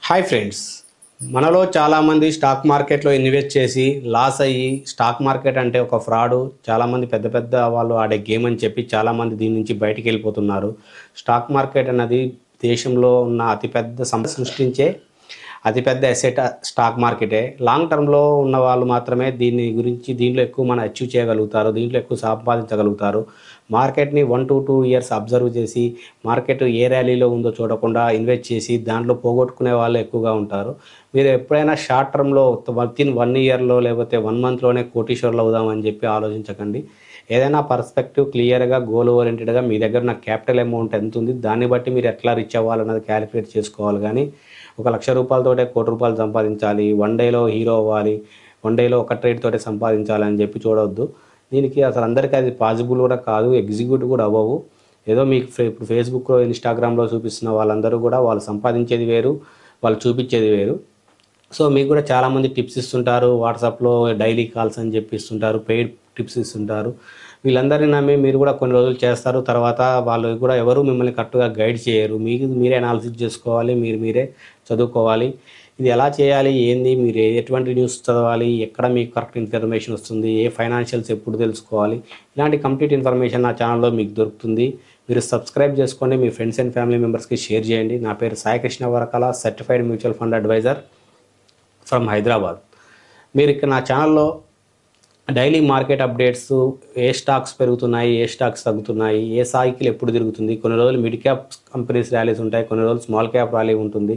Hi friends, మనలో చాలామంది stock మార్కెట్లో ఇన్వెస్ట్ చేసి లాస్ అయ్యి స్టాక్ మార్కెట్ అంటే ఒక ఫ్రాడు, చాలామంది పెద్ద పెద్ద వాళ్ళు ఆడే గేమ్ అని చెప్పి చాలామంది దీని నుంచి బయటికి వెళ్ళిపోతున్నారు. స్టాక్ మార్కెట్ అన్నది దేశంలో ఉన్న అతిపెద్ద సంపద సృష్టించే అతిపెద్ద అసెట్ స్టాక్ మార్కెటే. లాంగ్ టర్మ్లో ఉన్న వాళ్ళు మాత్రమే దీంట్లో ఎక్కువ మనం అచీవ్ చేయగలుగుతారు, దీంట్లో ఎక్కువ సంపాదించగలుగుతారు. మార్కెట్ని 1 to 2 ఇయర్స్ అబ్జర్వ్ చేసి మార్కెట్ ఏ ర్యాలీలో ఉందో చూడకుండా ఇన్వెస్ట్ చేసి దాంట్లో పోగొట్టుకునే వాళ్ళు ఎక్కువగా ఉంటారు. మీరు ఎప్పుడైనా షార్ట్ టర్మ్లో వితిన్ 1 ఇయర్లో లేకపోతే 1 మంత్లోనే కోటీశ్వర్లు అవుదామని చెప్పి ఆలోచించకండి. ఏదైనా పర్స్పెక్టివ్ క్లియర్గా గోల్ ఓరియంటెడ్గా మీ దగ్గర ఉన్న క్యాపిటల్ అమౌంట్ ఎంత ఉంది దాన్ని బట్టి మీరు ఎట్లా రీచ్ అవ్వాలన్నది క్యాలిక్యులేట్ చేసుకోవాలి. కానీ ₹1,00,000 ₹1,00,00,000 సంపాదించాలి, 1 డేలో హీరో అవ్వాలి, 1 డేలో ఒక ట్రేడ్ తోటే సంపాదించాలని చెప్పి చూడవద్దు. దీనికి అసలు అందరికీ అది పాసిబుల్ కూడా కాదు, ఎగ్జిక్యూటివ్ కూడా అవ్వవు. ఏదో మీకు ఇప్పుడు ఫేస్బుక్లో ఇన్స్టాగ్రామ్లో చూపిస్తున్న వాళ్ళందరూ కూడా వాళ్ళు సంపాదించేది వేరు, వాళ్ళు చూపించేది వేరు. సో మీకు కూడా చాలామంది టిప్స్ ఇస్తుంటారు, వాట్సాప్లో డైలీ కాల్స్ అని చెప్పి ఇస్తుంటారు, పెయిడ్ టిప్స్ ఇస్తుంటారు. వీళ్ళందరినీ నమ్మి మీరు కూడా కొన్ని రోజులు చేస్తారు, తర్వాత వాళ్ళు కూడా ఎవరు మిమ్మల్ని కరెక్ట్గా గైడ్ చేయరు. మీరే అనాలిసిస్ చేసుకోవాలి, మీరే చదువుకోవాలి. ఇది ఎలా చేయాలి, ఏంది, మీరు ఎటువంటి న్యూస్ చదవాలి, ఎక్కడ మీకు కరెక్ట్ ఇన్ఫర్మేషన్ వస్తుంది, ఏ ఫైనాన్షియల్స్ ఎప్పుడు తెలుసుకోవాలి, ఇలాంటి కంప్లీట్ ఇన్ఫర్మేషన్ నా ఛానల్లో మీకు దొరుకుతుంది. మీరు సబ్స్క్రైబ్ చేసుకోండి, మీ ఫ్రెండ్స్ అండ్ ఫ్యామిలీ మెంబర్స్కి షేర్ చేయండి. నా పేరు Sai Krishna Varakala, certified mutual fund advisor from Hyderabad. మీరు ఇక్కడ నా ఛానల్లో డైలీ మార్కెట్ అప్డేట్స్, ఏ స్టాక్స్ పెరుగుతున్నాయి, ఏ స్టాక్స్ తగ్గుతున్నాయి, ఏ సైకిల్ ఎప్పుడు తిరుగుతుంది, కొన్ని రోజులు మిడ్ క్యాప్ కంపెనీస్ ర్యాలీస్ ఉంటాయి, కొన్ని రోజులు స్మాల్ క్యాప్ ర్యాలీ ఉంటుంది,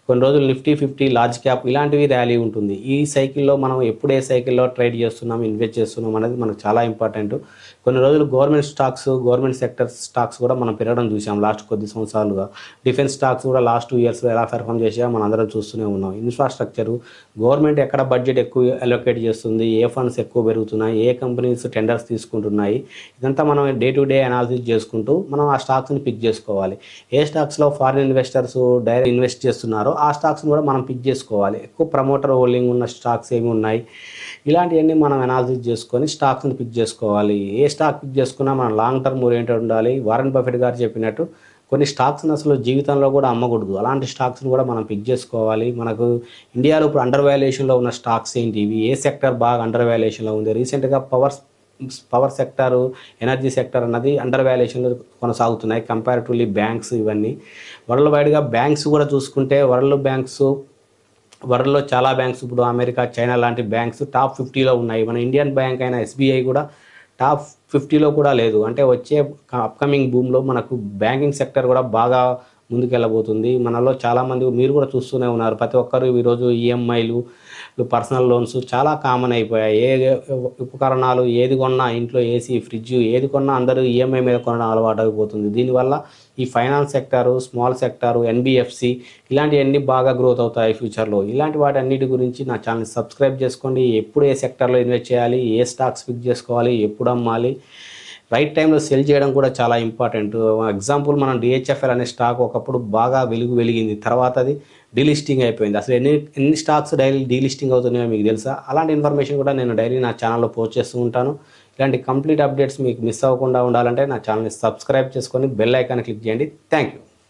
కొన్ని రోజులు నిఫ్టీ 50 లార్జ్ క్యాప్ ఇలాంటివి ర్యాలీ ఉంటుంది. ఈ సైకిల్లో మనం ఎప్పుడు ఏ సైకిల్లో ట్రేడ్ చేస్తున్నాం, ఇన్వెస్ట్ చేస్తున్నాం అనేది మనకు చాలా ఇంపార్టెంట్. కొన్ని రోజులు government stocks, government sector stocks కూడా మనం పెరగడం చూసాం లాస్ట్ కొద్ది సంవత్సరాలుగా. డిఫెన్స్ స్టాక్స్ కూడా లాస్ట్ 2 ఇయర్స్లో ఎలా పెర్ఫామ్ చేసామో మనం అందరం చూస్తూనే ఉన్నాం. ఇన్ఫ్రాస్ట్రక్చరు, గవర్నమెంట్ ఎక్కడ బడ్జెట్ ఎక్కువ అలొకేట్ చేస్తుంది, ఏ ఫండ్స్ ఎక్కువ పెరుగుతున్నాయి, ఏ కంపెనీస్ టెండర్స్ తీసుకుంటున్నాయి, ఇదంతా మనం డే టు డే అనాలిసిస్ చేసుకుంటూ మనం ఆ స్టాక్స్ని పిక్ చేసుకోవాలి. ఏ స్టాక్స్లో ఫారిన్ ఇన్వెస్టర్స్ డైరెక్ట్ ఇన్వెస్ట్ చేస్తున్నారో ఆ స్టాక్స్ని కూడా మనం పిక్ చేసుకోవాలి. ఎక్కువ ప్రమోటర్ హోల్డింగ్ ఉన్న స్టాక్స్ ఏమి ఉన్నాయి, ఇలాంటివన్నీ మనం అనాలిసిస్ చేసుకొని స్టాక్స్ని పిక్ చేసుకోవాలి. ఏ స్టాక్ పిక్ చేసుకున్నా మనం లాంగ్ టర్మ్ ఓరియంటెడ్ ఉండాలి. వారెన్ బఫెట్ గారు చెప్పినట్టు కొన్ని స్టాక్స్ని అసలు జీవితంలో కూడా అమ్మకూడదు, అలాంటి స్టాక్స్ని కూడా మనం పిక్ చేసుకోవాలి. మనకు ఇండియాలో ఇప్పుడు అండర్ వాల్యుయేషన్లో ఉన్న స్టాక్స్ ఏంటి, ఇవి ఏ సెక్టర్ బాగా అండర్ వాల్యుయేషన్లో ఉంది. రీసెంట్గా పవర్ సెక్టారు, ఎనర్జీ సెక్టర్ అన్నది అండర్ వాల్యుయేషన్లో కొనసాగుతున్నాయి కంపారిటివ్లీ బ్యాంక్స్. ఇవన్నీ వరల్డ్ వైడ్గా బ్యాంక్స్ కూడా చూసుకుంటే వరల్డ్లో చాలా బ్యాంక్స్ ఇప్పుడు అమెరికా, చైనా లాంటి బ్యాంక్స్ టాప్ 50లో ఉన్నాయి. మన ఇండియన్ బ్యాంక్ అయిన ఎస్బీఐ కూడా టాప్ 50లో కూడా లేదు. అంటే వచ్చే అప్కమింగ్ బూమ్లో మనకు బ్యాంకింగ్ సెక్టర్ కూడా బాగా ముందుకెళ్ళబోతుంది. మనలో చాలామంది మీరు కూడా చూస్తూనే ఉన్నారు, ప్రతి ఒక్కరు ఈరోజు ఈఎంఐలు, పర్సనల్ లోన్స్ చాలా కామన్ అయిపోయాయి. ఉపకరణాలు ఏది కొన్నా, ఇంట్లో ఏసీ, ఫ్రిడ్జ్ ఏది కొన్నా అందరూ ఈఎంఐ మీద కొనడం అలవాటు అయిపోతుంది. దీనివల్ల ఈ finance sector, small sector, NBFC ఇలాంటివన్నీ బాగా గ్రోత్ అవుతాయి ఫ్యూచర్లో. ఇలాంటి వాటి అన్నిటి గురించి నా ఛానల్ సబ్స్క్రైబ్ చేసుకోండి. ఎప్పుడు ఏ సెక్టార్లో ఇన్వెస్ట్ చేయాలి, ఏ స్టాక్స్ పిక్ చేసుకోవాలి, ఎప్పుడు అమ్మాలి, రైట్ టైంలో సెల్ చేయడం కూడా చాలా ఇంపార్టెంట్. ఎగ్జాంపుల్ మనం డిహెచ్ఎఫ్ఎల్ అనే స్టాక్ ఒకప్పుడు బాగా వెలిగింది, తర్వాత అది డీలిస్టింగ్ అయిపోయింది. అసలు ఎన్ని స్టాక్స్ డైలీ డీలిస్టింగ్ అవుతున్నాయో మీకు తెలుసా? అలాంటి ఇన్ఫర్మేషన్ కూడా నేను డైలీ నా ఛానల్లో పోస్ట్ చేస్తూ ఉంటాను. ఇలాంటి కంప్లీట్ అప్డేట్స్ మీకు మిస్ అవ్వకుండా ఉండాలంటే నా ఛానల్ని సబ్స్క్రైబ్ చేసుకొని బెల్ ఐకాన్ క్లిక్ చేయండి. Thank you.